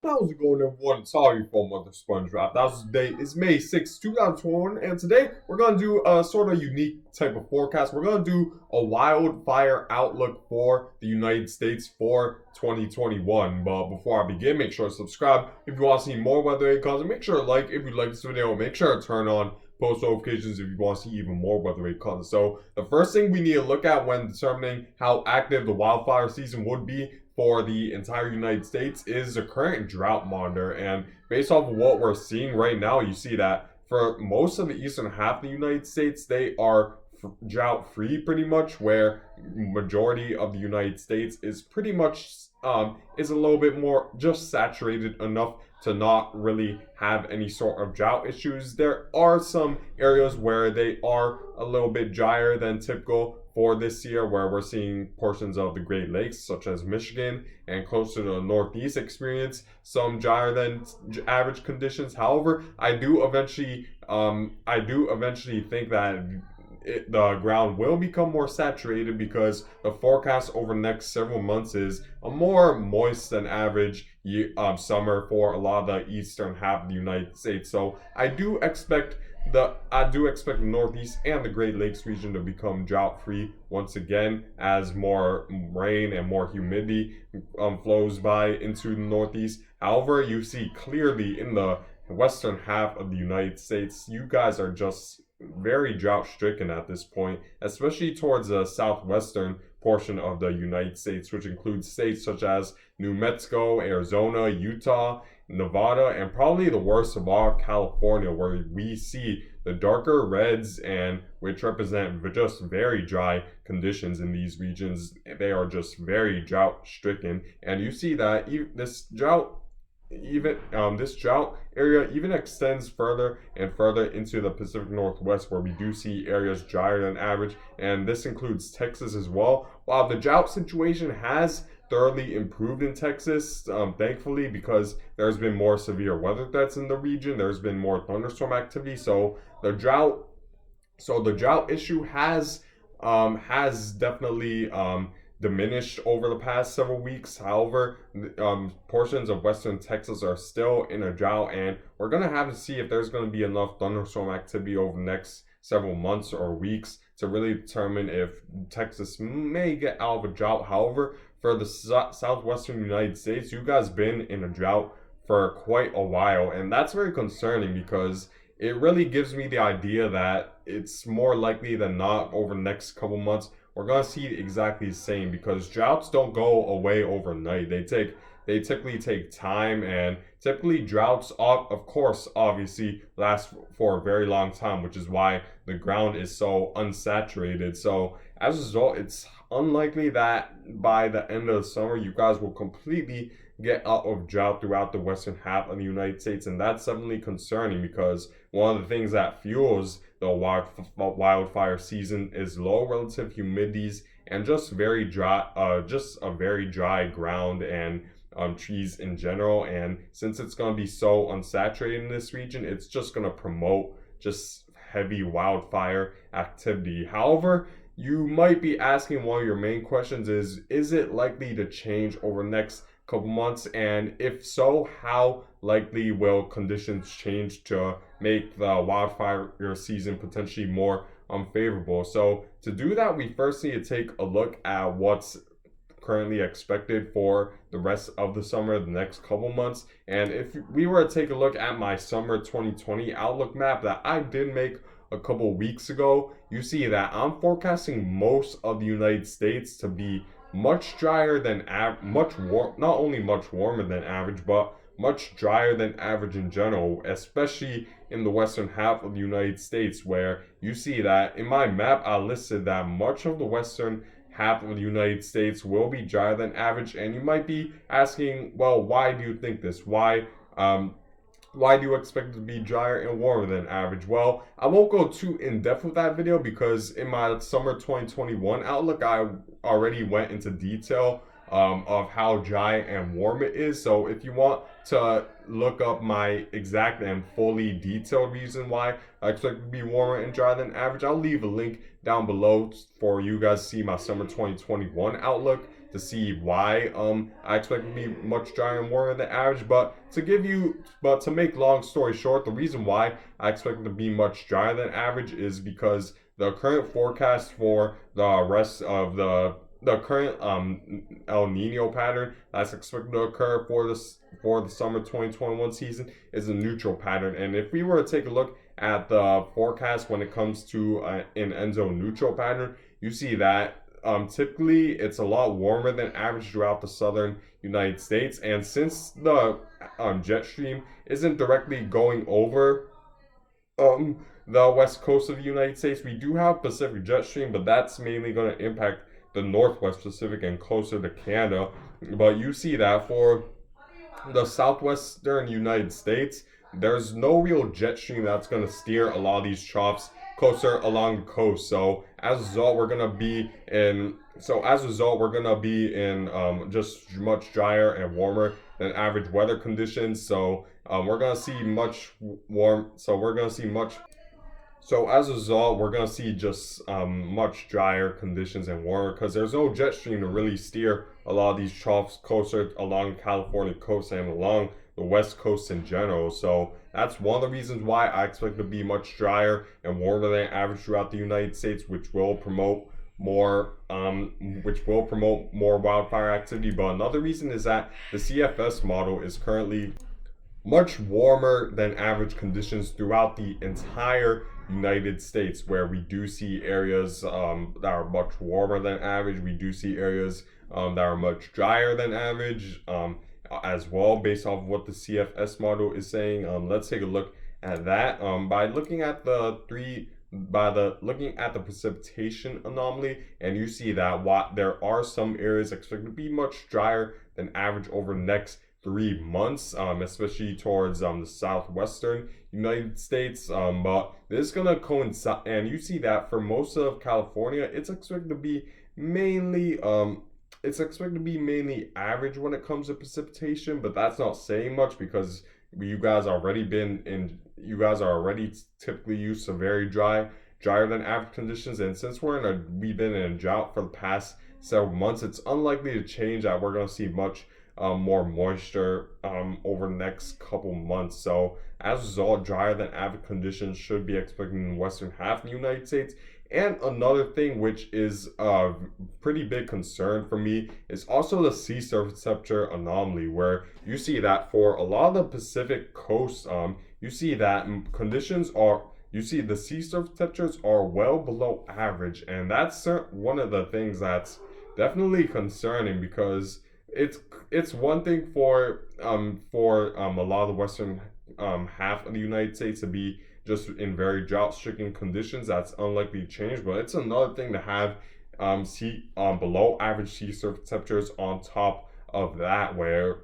How's it going, everyone? Sorry for Mother SpongeBob. That was the date. It's May 6th, 2021, and today we're gonna do a sort of unique type of forecast. We're gonna do a wildfire outlook for the United States for 2021. But before I begin, make sure to subscribe if you want to see more weather content. Make sure to like if you like this video. Make sure to turn on post notifications if you want to see even more weather content. So the first thing we need to look at when determining how active the wildfire season would be for the entire United States is the current drought monitor. And based off of what we're seeing right now, you see that for most of the eastern half of the United States, they are drought free pretty much, where majority of the United States is pretty much is a little bit more just saturated enough to not really have any sort of drought issues. There are some areas where they are a little bit drier than typical for this year, where we're seeing portions of the Great Lakes, such as Michigan and closer to the Northeast, experience some drier than average conditions. However, I do eventually think that the ground will become more saturated because the forecast over the next several months is a more moist than average summer for a lot of the eastern half of the United States. So I do expect the Northeast and the Great Lakes region to become drought free once again as more rain and more humidity flows by into the Northeast. However, you see clearly in the western half of the United States, you guys are just very drought stricken at this point, especially towards the southwestern portion of the United States, which includes states such as New Mexico, Arizona, Utah, Nevada, and probably the worst of all, California, where we see the darker reds and which represent just very dry conditions in these regions. They are just very drought stricken, and you see that this drought area even extends further and further into the Pacific Northwest, where we do see areas drier than average, and this includes Texas as well. While the drought situation has thoroughly improved in Texas, thankfully, because there's been more severe weather threats in the region, there's been more thunderstorm activity, so the drought issue has definitely diminished over the past several weeks. However, portions of western Texas are still in a drought, and we're going to have to see if there's going to be enough thunderstorm activity over the next several months or weeks to really determine if Texas may get out of a drought. However, for the southwestern United States, you guys been in a drought for quite a while, and that's very concerning because it really gives me the idea that it's more likely than not over the next couple months we're gonna see exactly the same, because droughts don't go away overnight. They typically take time, and typically droughts of course obviously last for a very long time, which is why the ground is so unsaturated. So as a result, it's unlikely that by the end of the summer you guys will completely get out of drought throughout the western half of the United States, and that's definitely concerning because one of the things that fuels the wildfire season is low relative humidities and just very dry, just a very dry ground and trees in general. And since it's going to be so unsaturated in this region, it's just going to promote just heavy wildfire activity. However, you might be asking, one of your main questions is it likely to change over the next couple months? And if so, how likely will conditions change to make the wildfire season potentially more unfavorable? So to do that, we first need to take a look at what's currently expected for the rest of the summer, the next couple months. And if we were to take a look at my summer 2020 outlook map that I did make a couple weeks ago, you see that I'm forecasting most of the United States to be much drier than not only much warmer than average, but much drier than average in general, especially in the western half of the United States, where you see that in my map I listed that much of the western half of the United States will be drier than average. And you might be asking, well, why do you think this? Why do you expect it to be drier and warmer than average? Well, I won't go too in depth with that video because in my summer 2021 outlook, I already went into detail of how dry and warm it is. So if you want to look up my exact and fully detailed reason why I expect it to be warmer and drier than average, I'll leave a link down below for you guys to see my summer 2021 outlook. to see why I expect it to be much drier and warmer than average. But to make long story short, the reason why I expect it to be much drier than average is because the current forecast for the rest of the current El Nino pattern that's expected to occur for the summer 2021 season is a neutral pattern. And if we were to take a look at the forecast when it comes to an end zone neutral pattern, you see that typically it's a lot warmer than average throughout the southern United States. And since the jet stream isn't directly going over the west coast of the United States, we do have Pacific jet stream, but that's mainly going to impact the Northwest Pacific and closer to Canada. But you see that for the southwestern United States, there's no real jet stream that's going to steer a lot of these troughs closer along the coast. So as a result, we're going to be in just much drier and warmer than average weather conditions. So we're going to see much warm. So as a result, we're going to see just much drier conditions and warmer because there's no jet stream to really steer a lot of these troughs closer along the California coast and along the West Coast in general. So that's one of the reasons why I expect to be much drier and warmer than average throughout the United States, which will promote more wildfire activity. But another reason is that the CFS model is currently much warmer than average conditions throughout the entire United States, where we do see areas that are much warmer than average. We do see areas that are much drier than average as well, based off of what the CFS model is saying. Let's take a look at that by looking at the precipitation anomaly, and you see that there are some areas expected to be much drier than average over the next 3 months, especially towards the southwestern United States. But this is gonna coincide, and you see that for most of California, it's expected to be mainly average when it comes to precipitation. But that's not saying much because you guys are already typically used to very drier than average conditions. And since we've been in a drought for the past several months, it's unlikely to change that we're gonna see much more moisture over the next couple months. So as a result, drier than average conditions should be expected in the western half of the United States. And another thing which is a pretty big concern for me is also the sea surface temperature anomaly, where you see that for a lot of the Pacific coast, you see that the sea surface temperatures are well below average. And that's one of the things that's definitely concerning, because it's one thing for a lot of the western half of the United States to be just in very drought-stricken conditions. That's unlikely to change, but it's another thing to have below average sea surface temperatures on top of that, where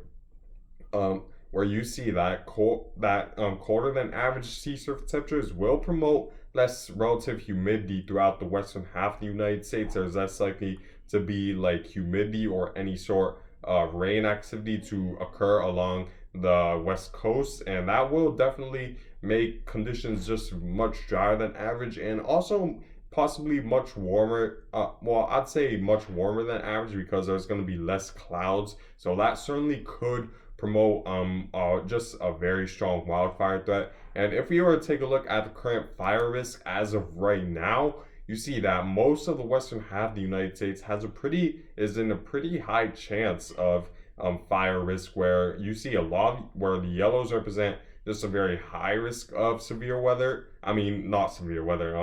you see that colder than average sea surface temperatures will promote less relative humidity throughout the western half of the United States. There's less likely to be like humidity or any sort of rain activity to occur along the west coast, and that will definitely make conditions just much drier than average, and also possibly much warmer. I'd say much warmer than average, because there's going to be less clouds, so that certainly could promote just a very strong wildfire threat. And if we were to take a look at the current fire risk as of right now, you see that most of the western half of the United States is in a pretty high chance of fire risk, where you see where the yellows represent just a very high risk of severe weather. I mean, not severe weather,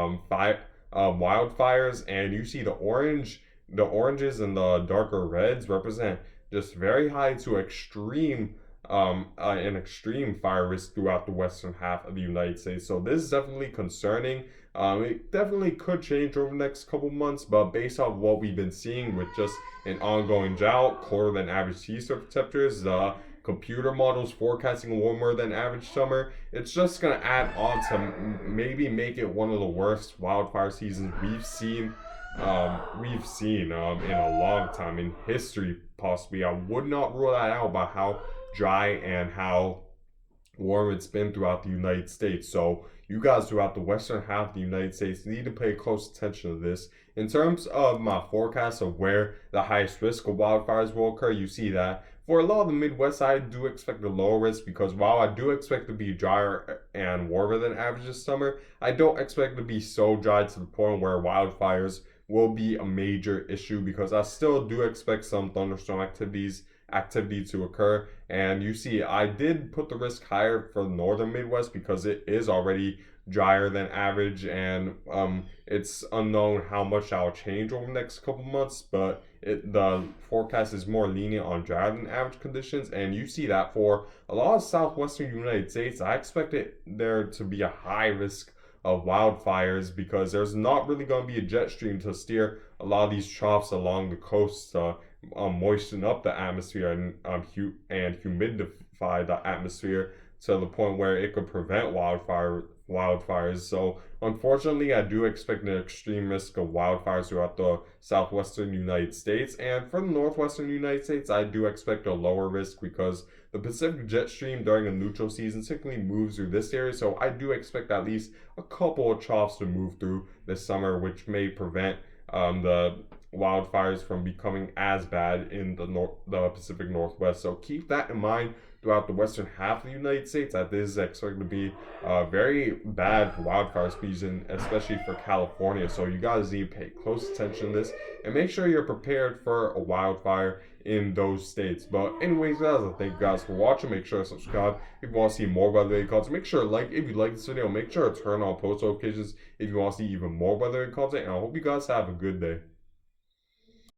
wildfires, and you see the oranges and the darker reds represent just very high to extreme an extreme fire risk throughout the western half of the United States. So this is definitely concerning. It definitely could change over the next couple months, but based on what we've been seeing with just an ongoing drought, colder than average sea surface temperatures, the computer models forecasting a warmer than average summer, it's just going to add on to maybe make it one of the worst wildfire seasons we've seen in a long time in history, possibly. I would not rule that out about how dry and how warm it's been throughout the United States. So you guys throughout the western half of the United States need to pay close attention to this. In terms of my forecast of where the highest risk of wildfires will occur, you see that for a lot of the Midwest, I do expect a lower risk because while I do expect to be drier and warmer than average this summer, I don't expect to be so dry to the point where wildfires will be a major issue because I still do expect some thunderstorm activity to occur. And you see, I did put the risk higher for the northern Midwest because it is already drier than average, and it's unknown how much that'll change over the next couple months. But the forecast is more lenient on drier than average conditions, and you see that for a lot of southwestern United States, I expect there to be a high risk of wildfires because there's not really going to be a jet stream to steer a lot of these troughs along the coast to moisten up the atmosphere and humidify the atmosphere to the point where it could prevent wildfires. So unfortunately, I do expect an extreme risk of wildfires throughout the southwestern United States, and for the northwestern United States, I do expect a lower risk because the Pacific jet stream during a neutral season typically moves through this area. So I do expect at least a couple of troughs to move through this summer, which may prevent the wildfires from becoming as bad in the Pacific Northwest. So keep that in mind throughout the western half of the United States, that this is expected to be very bad for wildfire season, especially for California. So you guys need to pay close attention to this and make sure you're prepared for a wildfire in those states. But anyways, guys, I thank you guys for watching. Make sure to subscribe if you want to see more weather-related content. Make sure to like if you like this video. Make sure to turn on post notifications if you want to see even more weather-related content. And I hope you guys have a good day.